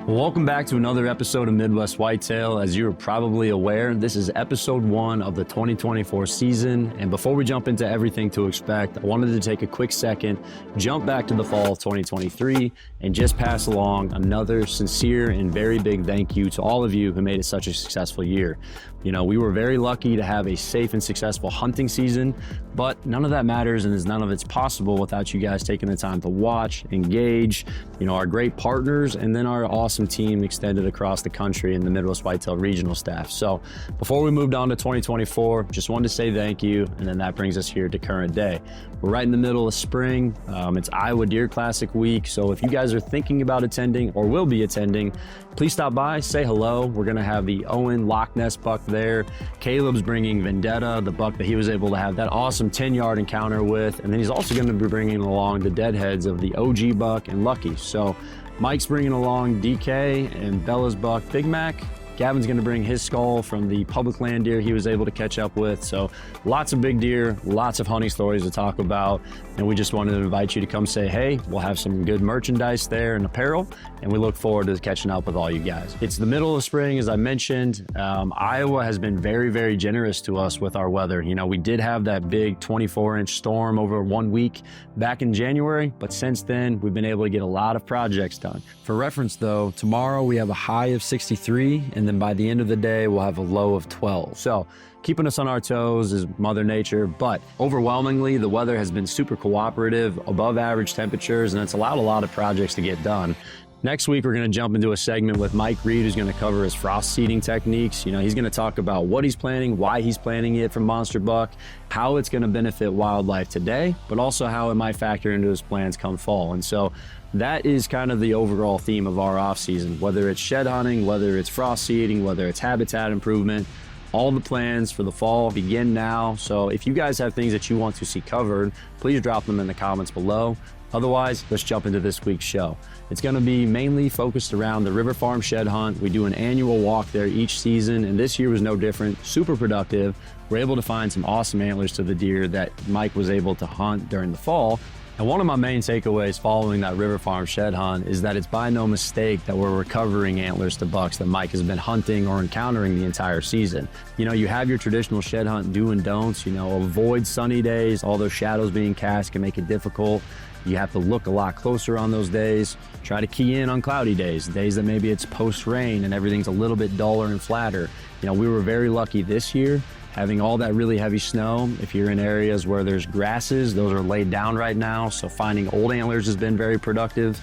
Welcome back to another episode of Midwest Whitetail. As you're probably aware, this is episode 1 of the 2024 season. And before we jump into everything to expect, I wanted to take a quick second, jump back to the fall of 2023, and just pass along another sincere and very big thank you to all of you who made it such a successful year. You know, we were very lucky to have a safe and successful hunting season, but none of that matters and none of it's possible without you guys taking the time to watch, engage, you know, our great partners, and then our awesome team extended across the country and the Midwest Whitetail regional staff. So before we moved on to 2024, just wanted to say thank you, and then that brings us here to current day. We're right in the middle of spring. It's Iowa Deer Classic week, so if you guys are thinking about attending or will be attending, please stop by, say hello. We're gonna have the Owen Loch Ness buck there. Caleb's bringing Vendetta, the buck that he was able to have that awesome 10-yard encounter with, and then he's also gonna be bringing along the deadheads of the OG buck and Lucky. So Mike's bringing along DK and Bella's buck Big Mac. Gavin's gonna bring his skull from the public land deer he was able to catch up with. So lots of big deer, lots of hunting stories to talk about. And we just wanted to invite you to come say hey. We'll have some good merchandise there and apparel, and we look forward to catching up with all you guys. It's the middle of spring, as I mentioned. Iowa has been very, very generous to us with our weather. You know, we did have that big 24-inch storm over 1 week back in January, but since then, we've been able to get a lot of projects done. For reference though, tomorrow we have a high of 63, and then by the end of the day, we'll have a low of 12. So keeping us on our toes is Mother Nature, but overwhelmingly, the weather has been super cooperative, above average temperatures, and it's allowed a lot of projects to get done. Next week, we're going to jump into a segment with Mike Reed, who's going to cover his frost seeding techniques. You know, he's going to talk about what he's planning, why he's planning it for monster buck, how it's going to benefit wildlife today, but also how it might factor into his plans come fall. And so that is kind of the overall theme of our off season, whether it's shed hunting, whether it's frost seeding, whether it's habitat improvement. All the plans for the fall begin now. So if you guys have things that you want to see covered, please drop them in the comments below. Otherwise, let's jump into this week's show. It's gonna be mainly focused around the River Farm shed hunt. We do an annual walk there each season, and this year was no different, super productive. We're able to find some awesome antlers to the deer that Mike was able to hunt during the fall. And one of my main takeaways following that River Farm shed hunt is that it's by no mistake that we're recovering antlers to bucks that Mike has been hunting or encountering the entire season. You know, you have your traditional shed hunt do and don'ts, you know, avoid sunny days. All those shadows being cast can make it difficult. You have to look a lot closer on those days. Try to key in on cloudy days that maybe it's post-rain and everything's a little bit duller and flatter. You know, we were very lucky this year having all that really heavy snow. If you're in areas where there's grasses, those are laid down right now. So finding old antlers has been very productive.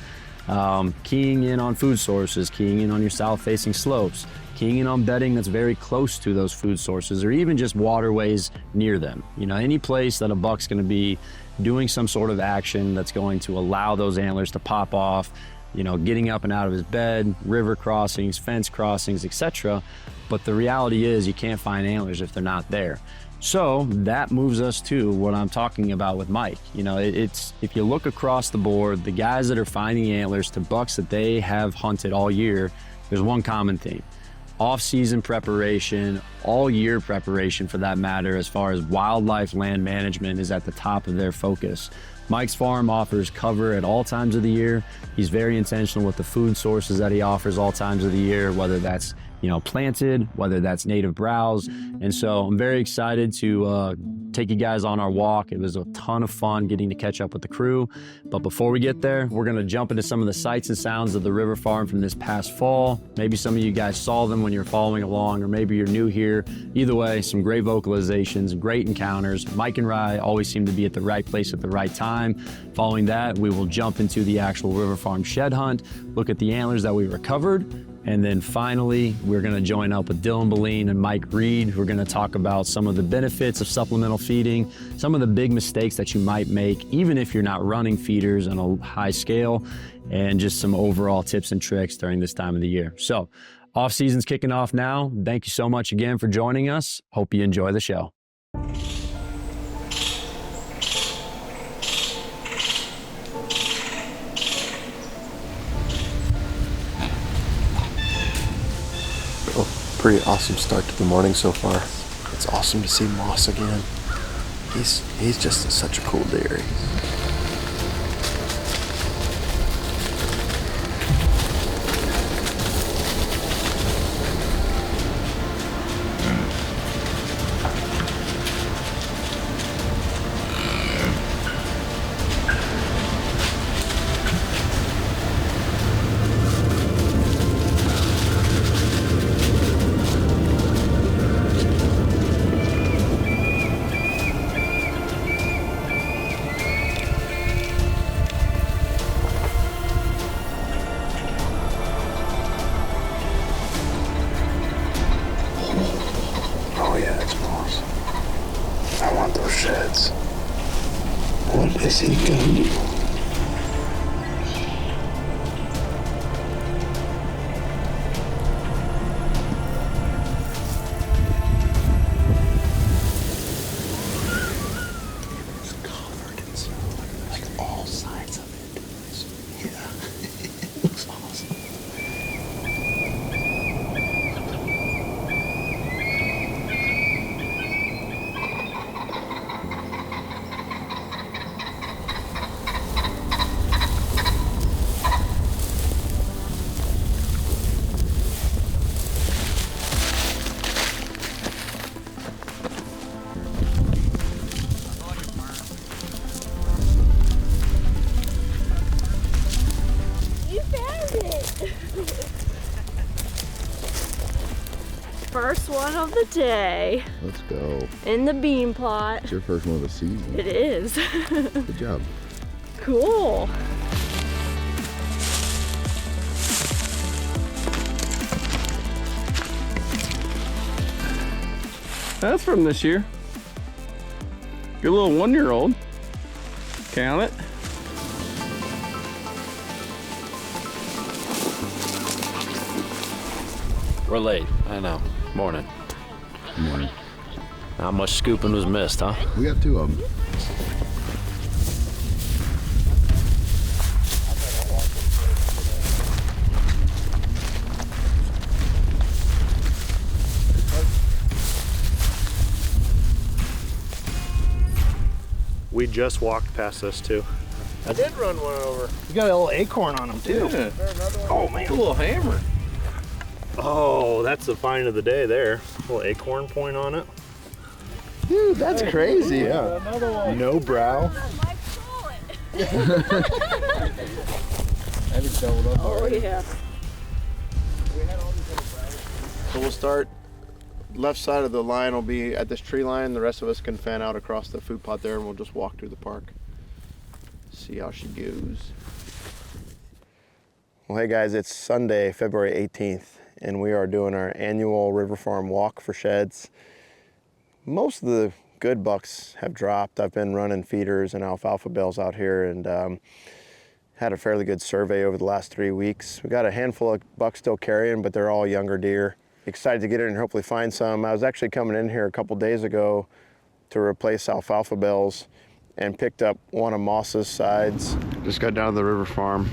Keying in on food sources, keying in on your south-facing slopes, keying in on bedding that's very close to those food sources, or even just waterways near them. You know, any place that a buck's gonna be doing some sort of action that's going to allow those antlers to pop off, you know, getting up and out of his bed, river crossings, fence crossings, etc. But the reality is you can't find antlers if they're not there. So that moves us to what I'm talking about with Mike. You know, it's if you look across the board, the guys that are finding antlers to bucks that they have hunted all year, there's one common theme. Off-season preparation, all-year preparation for that matter, as far as wildlife land management is at the top of their focus. Mike's farm offers cover at all times of the year. He's very intentional with the food sources that he offers all times of the year, whether that's, you know, planted, whether that's native browse. And so I'm very excited to take you guys on our walk. It was a ton of fun getting to catch up with the crew. But before we get there, we're gonna jump into some of the sights and sounds of the River Farm from this past fall. Maybe some of you guys saw them when you're following along, or maybe you're new here. Either way, some great vocalizations, great encounters. Mike and Rye always seem to be at the right place at the right time. Following that, we will jump into the actual River Farm shed hunt, look at the antlers that we recovered, and then finally, we're gonna join up with Dillon, Buline, and Mike Reed, who are gonna talk about some of the benefits of supplemental feeding, some of the big mistakes that you might make, even if you're not running feeders on a high scale, and just some overall tips and tricks during this time of the year. So, off season's kicking off now. Thank you so much again for joining us. Hope you enjoy the show. Pretty awesome start to the morning so far. It's awesome to see Moss again. He's just such a cool deer. see the gun. It's covered in snow, like all sides of it. Yeah, it looks awesome. First one of the day. Let's go. In the bean plot. It's your first one of the season. It is. Good job. Cool. That's from this year. Good little 1-year-old. Count it. We're late, I know. Morning. Good morning. Not much scooping was missed, huh? We got 2 of them. We just walked past this too. I did run one over. You got a little acorn on them too. Yeah. Oh man, A little hammer. Oh, that's the find of the day there. Little acorn point on it. dude, that's crazy. Yeah. Another one. No brow. Oh yeah. So we'll start. Left side of the line will be at this tree line. The rest of us can fan out across the food plot there, and we'll just walk through the park. See how she goes. Well, hey guys, it's Sunday, February 18th, and we are doing our annual River Farm walk for sheds. Most of the good bucks have dropped. I've been running feeders and alfalfa bales out here, and had a fairly good survey over the last 3 weeks. We got a handful of bucks still carrying, but they're all younger deer. Excited to get in and hopefully find some. I was actually coming in here a couple days ago to replace alfalfa bales and picked up one of Moss's sides. Just got down to the River Farm.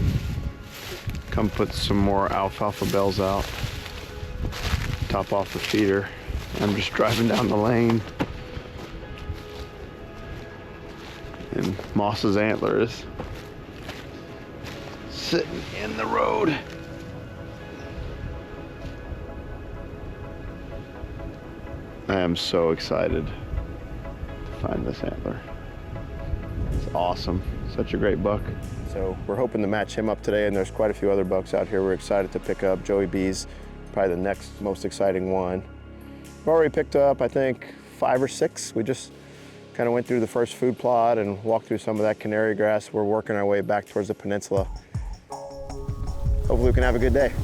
Come put some more alfalfa bales out. Top off the feeder. I'm just driving down the lane. And Moss's Antlers sitting in the road. I am so excited to find this antler. It's awesome. Such a great buck. So we're hoping to match him up today, and there's quite a few other bucks out here we're excited to pick up. Joey B's probably the next most exciting one. We've already picked up, I think, 5 or 6. We just kind of went through the first food plot and walked through some of that canary grass. We're working our way back towards the peninsula. Hopefully we can have a good day.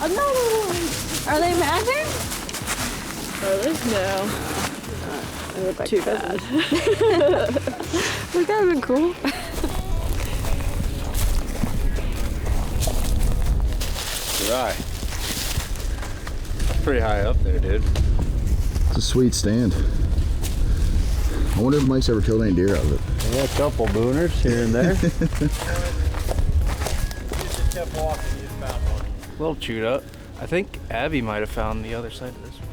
Another one. Are they matching? Are they? No. They look like too bad. Would that have been cool? Right. Pretty high up there, dude. It's a sweet stand. I wonder if Mike's ever killed any deer out of it. Yeah, a couple booners here and there. Kept walking, you found one. A little chewed up. I think Abby might have found the other side of this one.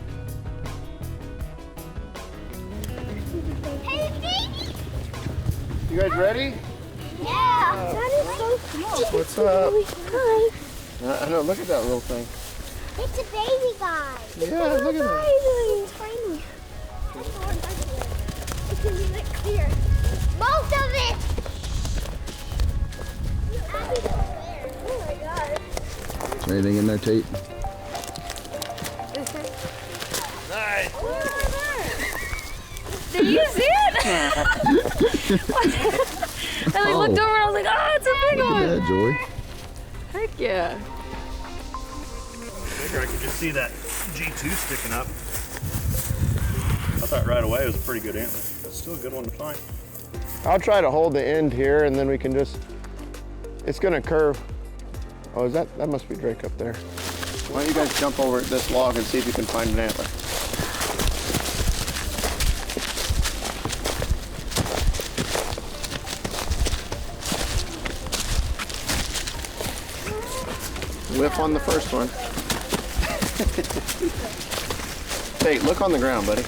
You guys ready? Yeah. That is so cool. What's up? Hi. I know, look at that little thing. It's a baby guy. Yeah, look at that. It's tiny. That's the one back there. It can be like clear. Most of it. Abby's over there. Oh my god. Is there anything in there, Tate? Nice. Did you see it? And I looked over and I was like, oh, it's a big one. Yeah, Joey. Heck yeah. I could just see that G2 sticking up. thought right away it was a pretty good antler. It's still a good one to find. I'll try to hold the end here and then we can just, it's gonna curve. Oh, is that must be Drake up there. Why don't you guys jump over this log and see if you can find an antler. Whiff on the first one. Hey, look on the ground, buddy.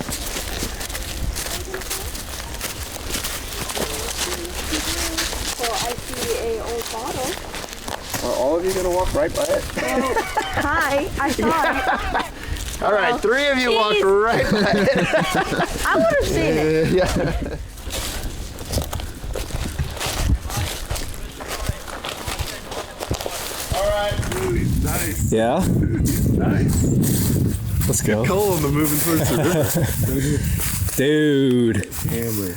Well, I see a old bottle. Are all of you gonna walk right by it? Hi, I saw it. All right, 3 of you walked right by it. I would have seen it. Yeah. Nice. Yeah? Nice. Let's go. Cold on the moving towards the river. Dude. Hammer.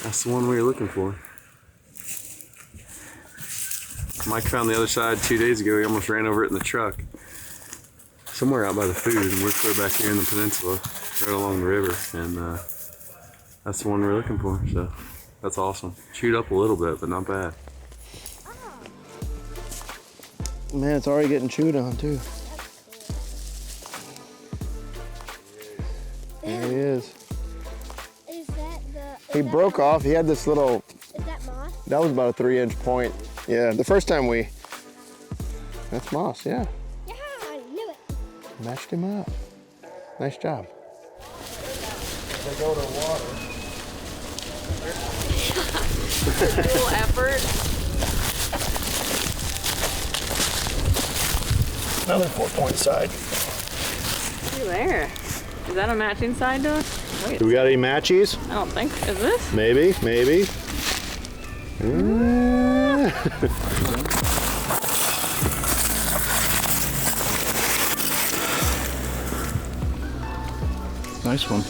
That's the one we were looking for. Mike found the other side 2 days ago. He almost ran over it in the truck. Somewhere out by the food, and we're clear back here in the peninsula, right along the river, and that's the one we're looking for, so that's awesome. Chewed up a little bit, but not bad. Man, it's already getting chewed on too. There he is. Is that the... He broke off. He had this little, Is that moss? that was about a 3-inch point. Yeah, the first time that's moss, yeah. Yeah, I knew it. Matched him up. Nice job. They go to water. Little effort. Another 4-point side. Look there. Is that a matching side to us? Wait, Do we got any matchies? I don't think. Is this? Maybe, maybe. Nice one.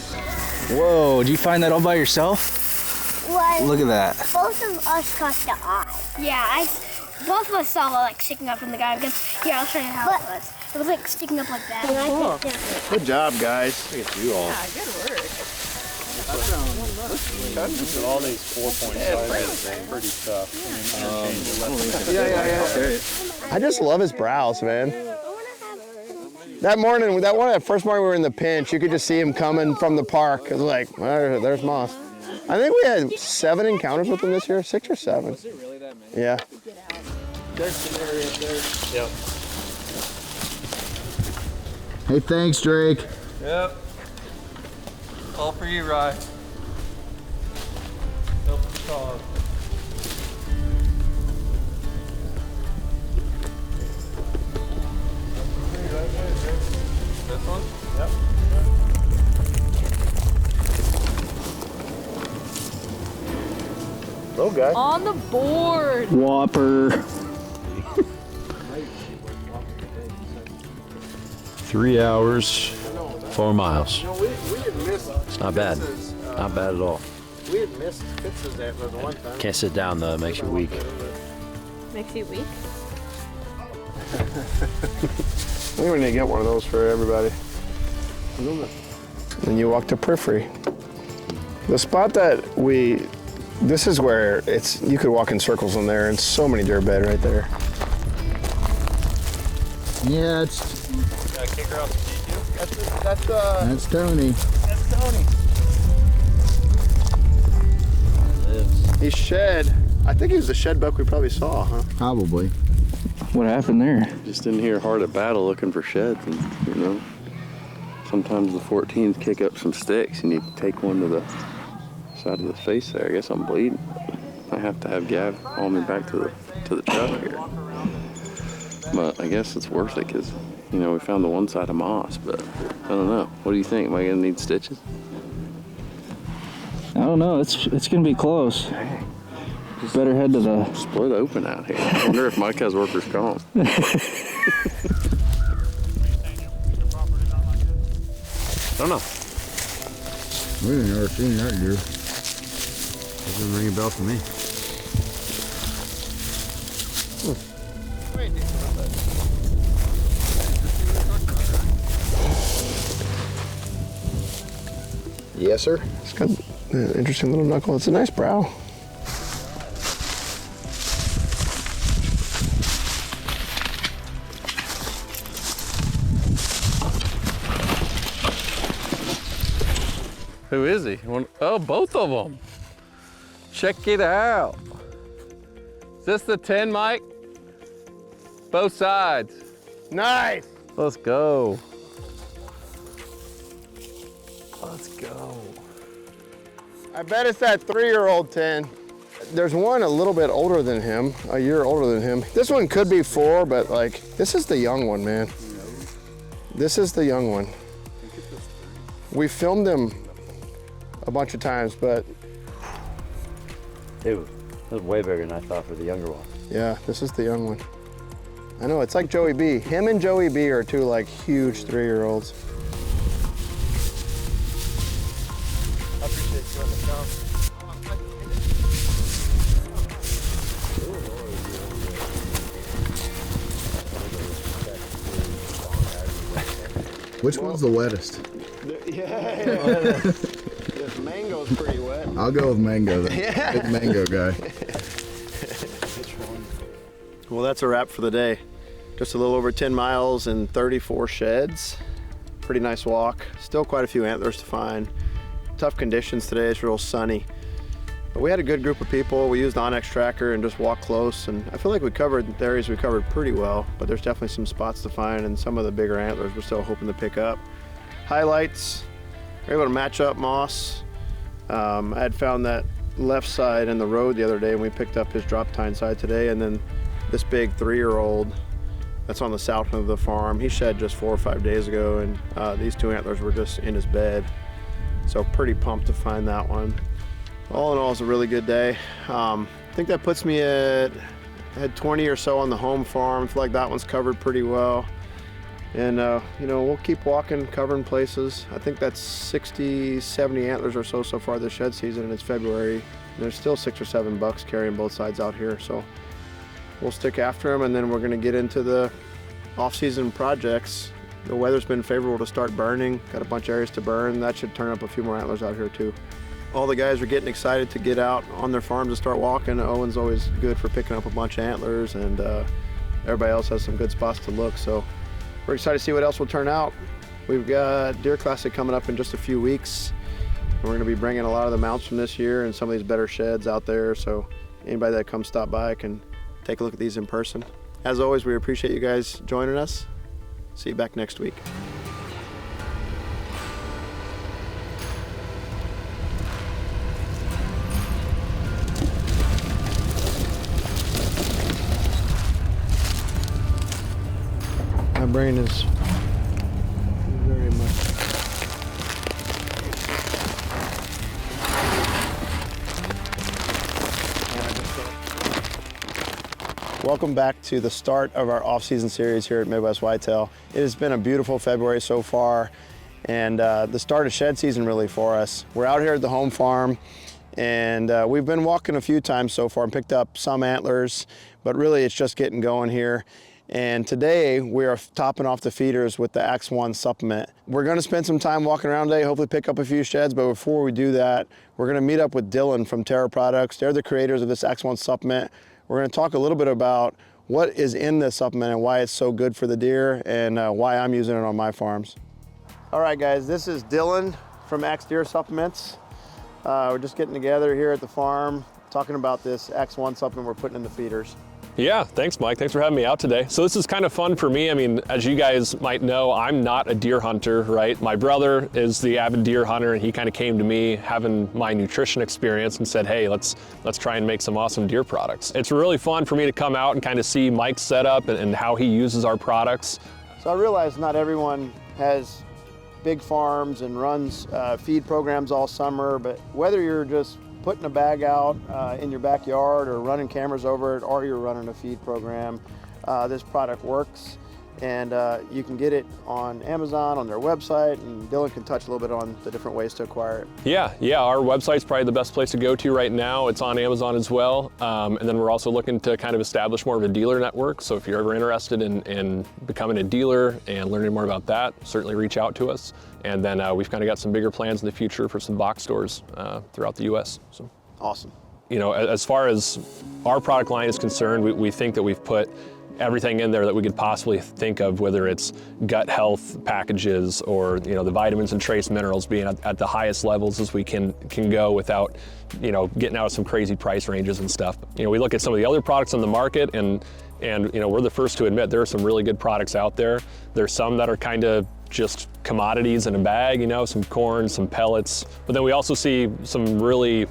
Whoa, did you find that all by yourself? Well, Look at that. both of us caught the eye. Yeah, both of us saw it like sticking up from the ground. Here, I'll show you how it was. It was like sticking up like that. Cool. Good job, guys. Look at you all. Yeah, good work. All these 4-point sides are pretty tough. I just love his brows, man. That morning, that first morning we were in the pinch, you could just see him coming from the park. It was like, there's moss. I think we had 7 encounters with him this year, 6 or 7. Was it really that many? Yeah. There's an area up there. Yep. Hey, thanks, Drake. Yep. All for you, Rye. Help the cause. This one? Yep. Little guy. On the board. Whopper. 3 hours, 4 miles. We had missed. It's not bad. Not bad at all. We had missed Fitz's antlers one time. Can't sit down though, it makes you weak. Makes you weak. I think we need to get one of those for everybody. And you walk to periphery. The spot that this is where you could walk in circles in there and so many deer bed right there. Yeah, it's Got a kicker off the GQ? that's Tony. That's Tony. He's shed. I think he was the shed buck we probably saw, huh? Probably. What happened there? Just in here hard at battle looking for sheds, and sometimes the 14s kick up some sticks and you take one to the side of the face there. I guess I'm bleeding. I have to have Gav haul me back to the truck here. But I guess it's worth it because, we found the one side of moss, but I don't know. What do you think? Am I gonna need stitches? I don't know. It's gonna be close. Better head to the. Split open out here. I wonder if Mike has workers' comp. Don't know. We've never seen that deer. Doesn't ring a bell for me. Yes, sir. It's got an interesting little knuckle. It's a nice brow. Who is he? Oh, both of them. Check it out. Is this the 10, Mike? Both sides. Nice. Let's go. Let's go. I bet it's that 3-year-old 10. There's one a little bit older than him, a year older than him. This one could be 4, but like, this is the young one, man. This is the young one. We filmed him a bunch of times, but It was way bigger than I thought for the younger one. yeah, this is the young one. I know, it's like Joey B. Him and Joey B are two like huge 3-year-olds. I appreciate you letting me come. Which one's the wettest? Yeah, this mango's pretty wet. I'll go with mango then. Yeah. Big mango guy. Well, that's a wrap for the day. Just a little over 10 miles and 34 sheds. Pretty nice walk. Still quite a few antlers to find. Tough conditions today, it's real sunny. But we had a good group of people. We used Onyx Tracker and just walked close. And I feel like we covered the areas we covered pretty well, but there's definitely some spots to find and some of the bigger antlers we're still hoping to pick up. Highlights, we're able to match up moss. I had found that left side in the road the other day and we picked up his drop tine side today, and then this big 3-year-old that's on the south end of the farm. He shed just 4 or 5 days ago, and these 2 antlers were just in his bed. So pretty pumped to find that one. All in all, it's a really good day. I think that puts me I had 20 or so on the home farm. I feel like that one's covered pretty well. And you know, we'll keep walking, covering places. I think that's 60, 70 antlers or so far this shed season, and it's February. There's still 6 or 7 bucks carrying both sides out here. So we'll stick after them, and then we're gonna get into the off-season projects. The weather's been favorable to start burning. Got a bunch of areas to burn. That should turn up a few more antlers out here too. All the guys are getting excited to get out on their farms and start walking. Owen's always good for picking up a bunch of antlers, and everybody else has some good spots to look. So we're excited to see what else will turn out. We've got Deer Classic coming up in just a few weeks. We're gonna be bringing a lot of the mounts from this year and some of these better sheds out there. So anybody that comes stop by can take a look at these in person. As always, we appreciate you guys joining us. See you back next week. My brain is very much. Welcome back to the start of our off-season series here at Midwest Whitetail. It has been a beautiful February so far, and the start of shed season really for us. We're out here at the home farm, and we've been walking a few times so far and picked up some antlers, but really it's just getting going here. And today we are topping off the feeders with the X1 supplement. We're gonna spend some time walking around today, hopefully pick up a few sheds, but before we do that, we're gonna meet up with Dillon from Terra Products. They're the creators of this X1 supplement. We're gonna talk a little bit about what is in this supplement and why it's so good for the deer, and why I'm using it on my farms. All right guys, this is Dillon from XDeer Supplements. We're just getting together here at the farm, talking about this X1 supplement we're putting in the feeders. Yeah, thanks Mike. Thanks for having me out today. So this is kind of fun for me. I mean, as you guys might know, I'm not a deer hunter, right? My brother is the avid deer hunter, and he kind of came to me having my nutrition experience and said, hey, let's try and make some awesome deer products. It's really fun for me to come out and kind of see Mike's setup and how he uses our products. So I realize not everyone has big farms and runs feed programs all summer, but whether you're just putting a bag out in your backyard or running cameras over it, or you're running a feed program, this product works. And you can get it on Amazon, on their website, and Dillon can touch a little bit on the different ways to acquire it. Yeah, our website's probably the best place to go to right now. It's on Amazon as well. And then we're also looking to kind of establish more of a dealer network. So if you're ever interested in becoming a dealer and learning more about that, certainly reach out to us. And then we've kind of got some bigger plans in the future for some box stores throughout the US. So. Awesome. You know, as far as our product line is concerned, we think that we've put everything in there that we could possibly think of, whether it's gut health packages or, you know, the vitamins and trace minerals being at the highest levels as we can go without, you know, getting out of some crazy price ranges and stuff. You know, we look at some of the other products on the market and you know, we're the first to admit there are some really good products out there. There's some that are kind of just commodities in a bag, you know, some corn, some pellets, but then we also see some really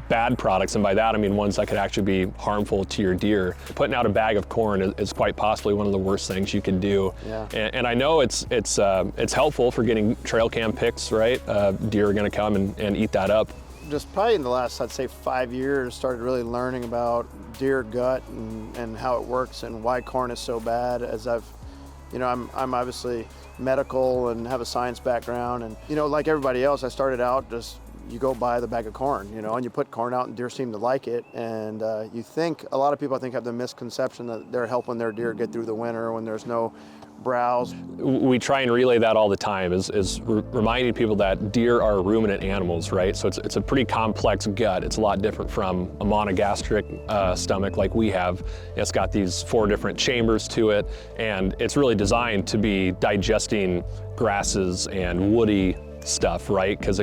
bad products, and by that I mean ones that could actually be harmful to your deer. Putting out a bag of corn is quite possibly one of the worst things you can do. Yeah. And I know it's helpful for getting trail cam pics, right? Deer are going to come and eat that up. Just probably in the last, I'd say 5 years, started really learning about deer gut and how it works and why corn is so bad. As I'm obviously medical and have a science background, and you know, like everybody else, I started out just, you go buy the bag of corn, you know, and you put corn out and deer seem to like it. And you think, a lot of people I think have the misconception that they're helping their deer get through the winter when there's no browse. We try and relay that all the time, is reminding people that deer are ruminant animals, right? So it's a pretty complex gut. It's a lot different from a monogastric stomach like we have. It's got these 4 different chambers to it, and it's really designed to be digesting grasses and woody stuff, right? Because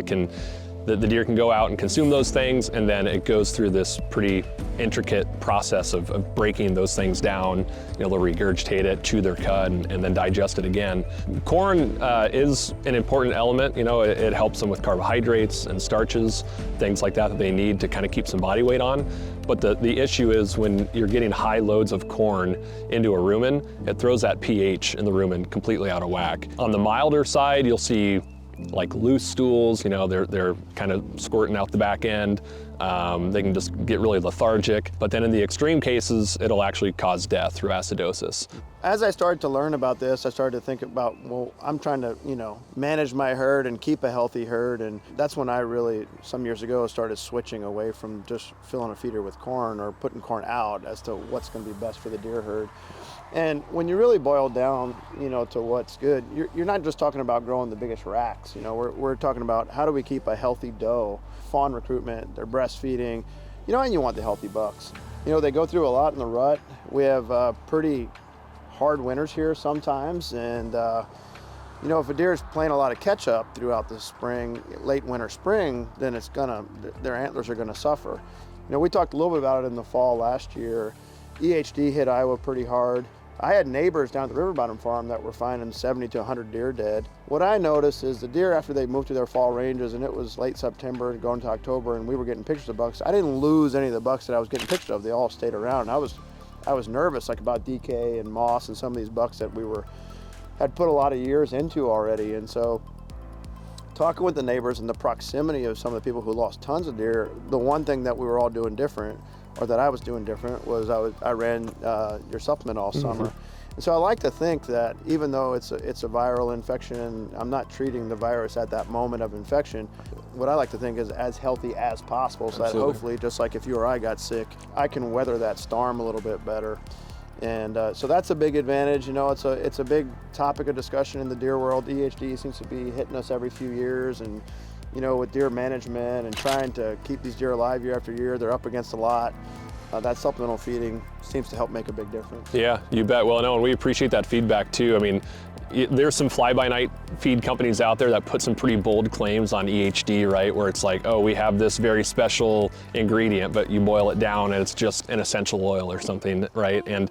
the deer can go out and consume those things, and then it goes through this pretty intricate process of breaking those things down. You know, they'll regurgitate it, chew their cud, and then digest it again. Corn is an important element. You know, it helps them with carbohydrates and starches, things like that they need to kind of keep some body weight on. But the issue is when you're getting high loads of corn into a rumen, it throws that pH in the rumen completely out of whack. On the milder side, you'll see like loose stools, you know, they're kind of squirting out the back end. They can just get really lethargic. But then in the extreme cases, it'll actually cause death through acidosis. As I started to learn about this, I started to think about, well, I'm trying to, you know, manage my herd and keep a healthy herd. And that's when I really, some years ago, started switching away from just filling a feeder with corn or putting corn out as to what's going to be best for the deer herd. And when you really boil down, you know, to what's good, you're not just talking about growing the biggest racks. You know, we're talking about how do we keep a healthy doe, fawn recruitment, they're breastfeeding, you know, and you want the healthy bucks. You know, they go through a lot in the rut. We have pretty hard winters here sometimes, and you know, if a deer is playing a lot of catch up throughout the spring, late winter, spring, then their antlers are gonna suffer. You know, we talked a little bit about it in the fall last year. EHD hit Iowa pretty hard. I had neighbors down at the river bottom farm that were finding 70 to 100 deer dead. What I noticed is the deer, after they moved to their fall ranges, and it was late September going to October, and we were getting pictures of bucks, I didn't lose any of the bucks that I was getting pictures of. They all stayed around. And I was nervous, like about DK and Moss and some of these bucks that we had put a lot of years into already. And so talking with the neighbors and the proximity of some of the people who lost tons of deer, the one thing that we were all doing different, or that I was doing different, was I ran your supplement all summer. And so I like to think that even though it's a viral infection, I'm not treating the virus at that moment of infection. What I like to think is as healthy as possible, so that hopefully, just like if you or I got sick, I can weather that storm a little bit better. And so that's a big advantage. You know, it's a big topic of discussion in the deer world. EHD seems to be hitting us every few years, and you know, with deer management and trying to keep these deer alive year after year, they're up against a lot. That supplemental feeding seems to help make a big difference. Yeah, you bet. Well, no, and we appreciate that feedback too. I mean, there's some fly-by-night feed companies out there that put some pretty bold claims on EHD, right? Where it's like, oh, we have this very special ingredient, but you boil it down and it's just an essential oil or something, right? And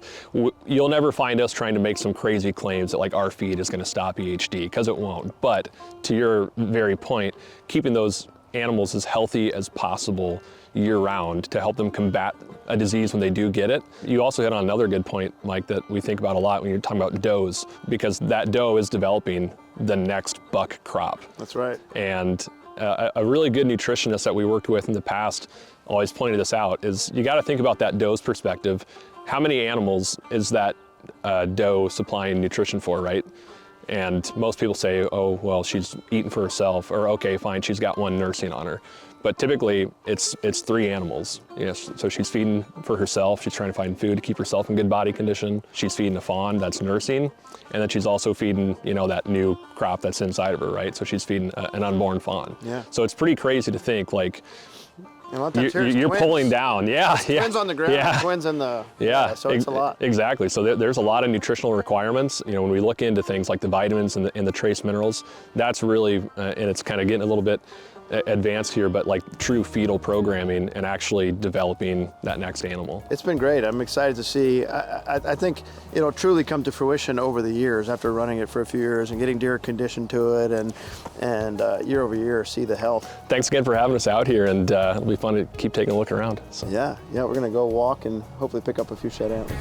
you'll never find us trying to make some crazy claims that like our feed is going to stop EHD, because it won't. But to your very point, keeping those animals as healthy as possible year-round to help them combat a disease when they do get it. You also hit on another good point, Mike, that we think about a lot when you're talking about does, because that doe is developing the next buck crop. That's right. And a really good nutritionist that we worked with in the past always pointed this out, is you got to think about that doe's perspective. How many animals is that a doe supplying nutrition for, right? And most people say, oh, well, she's eating for herself, or okay, fine, she's got one nursing on her. But typically it's 3 animals. Yes, so she's feeding for herself, she's trying to find food to keep herself in good body condition. She's feeding a fawn that's nursing, and then she's also feeding, you know, that new crop that's inside of her, right? So she's feeding an unborn fawn. Yeah. So it's pretty crazy to think, like, And a lot of times you're pulling down, yeah. Twins on the ground, yeah. twins in the, so it's a lot. Exactly, so there's a lot of nutritional requirements. You know, when we look into things like the vitamins and the trace minerals, that's really, and it's kind of getting a little bit advanced here, but like true fetal programming and actually developing that next animal. It's been great. I'm excited to see. I think it'll truly come to fruition over the years after running it for a few years and getting deer conditioned to it, and year over year see the health. Thanks again for having us out here, and it'll be fun to keep taking a look around. So. Yeah, we're gonna go walk and hopefully pick up a few shed antlers.